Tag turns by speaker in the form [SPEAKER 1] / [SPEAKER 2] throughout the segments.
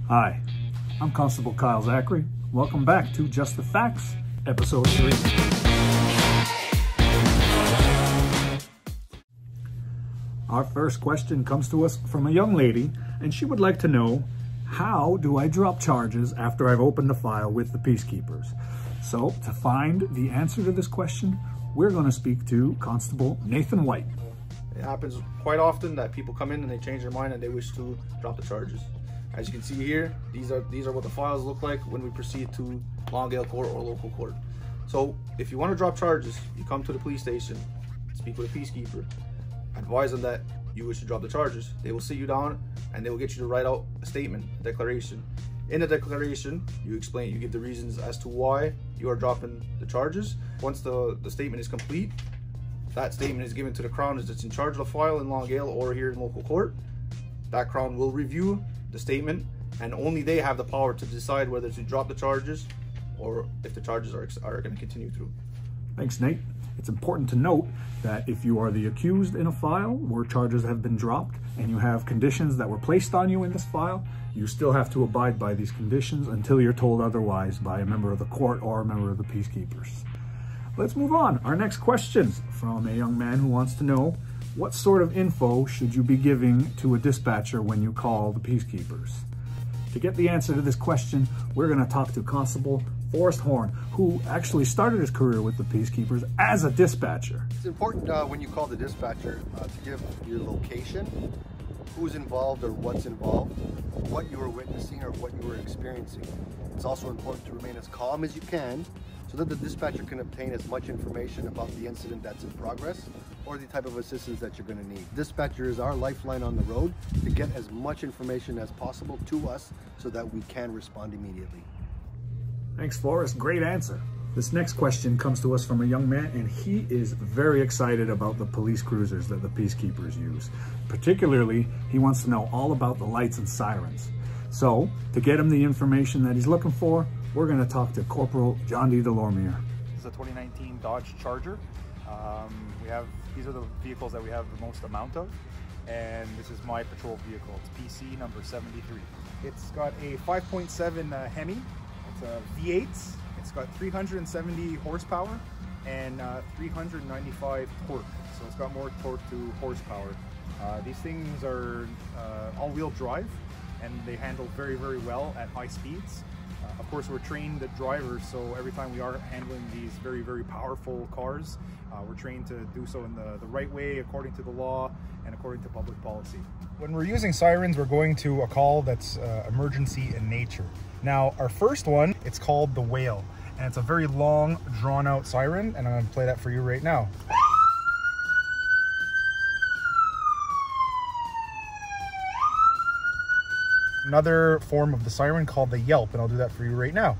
[SPEAKER 1] Hi, I'm Constable Kyle Zachary. Welcome back to Just the Facts, Episode 3. Our first question comes to us from a young lady, and she would like to know, how do I drop charges after I've opened a file with the Peacekeepers? So, to find the answer to this question, we're going to speak to Constable Nathan White.
[SPEAKER 2] It happens quite often that people come in and they change their mind and they wish to drop the charges. As you can see here, these are what the files look like when we proceed to Long Gael Court or local court. So if you want to drop charges, you come to the police station, speak with a peacekeeper, advise them that you wish to drop the charges. They will sit you down and they will get you to write out a statement, a declaration. In the declaration, you give the reasons as to why you are dropping the charges. Once the statement is complete, that statement is given to the Crown as it's in charge of the file in Long Gael or here in local court. That Crown will review the statement, and only they have the power to decide whether to drop the charges or if the charges are going to continue through.
[SPEAKER 1] Thanks, Nate. It's important to note that if you are the accused in a file where charges have been dropped and you have conditions that were placed on you in this file, you still have to abide by these conditions until you're told otherwise by a member of the court or a member of the Peacekeepers. Let's move on. Our next question's from a young man who wants to know, what sort of info should you be giving to a dispatcher when you call the Peacekeepers? To get the answer to this question, we're going to talk to Constable Forrest Horn, who actually started his career with the Peacekeepers as a dispatcher.
[SPEAKER 3] It's important when you call the dispatcher to give your location, who's involved or what's involved, what you were witnessing or what you were experiencing. It's also important to remain as calm as you can so that the dispatcher can obtain as much information about the incident that's in progress or the type of assistance that you're going to need. Dispatcher is our lifeline on the road to get as much information as possible to us so that we can respond immediately.
[SPEAKER 1] Thanks, Forrest. Great answer. This next question comes to us from a young man, and he is very excited about the police cruisers that the Peacekeepers use. Particularly, he wants to know all about the lights and sirens. So, to get him the information that he's looking for, we're going to talk to Corporal John D. Delormier.
[SPEAKER 4] This is a 2019 Dodge Charger. These are the vehicles that we have the most amount of, and this is my patrol vehicle. It's PC number 73. It's got a 5.7 Hemi. It's a V8. It's got 370 horsepower and 395 torque. So it's got more torque to horsepower. These things are all-wheel drive, and they handle very, very well at high speeds. Of course, we're trained drivers, so every time we are handling these very, very powerful cars, we're trained to do so in the right way, according to the law and according to public policy. When we're using sirens, we're going to a call that's emergency in nature. Now, our first one, it's called the Whale, and it's a very long, drawn-out siren, and I'm going to play that for you right now. Another form of the siren called the Yelp, and I'll do that for you right now.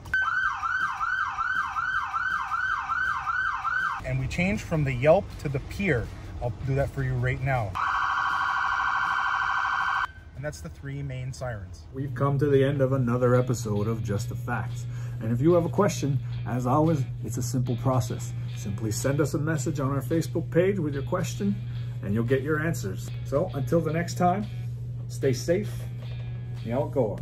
[SPEAKER 4] And we change from the Yelp to the Peer. I'll do that for you right now. And that's the three main sirens.
[SPEAKER 1] We've come to the end of another episode of Just the Facts. And if you have a question, as always, it's a simple process. Simply send us a message on our Facebook page with your question, and you'll get your answers. So until the next time, stay safe. Ni alcohol.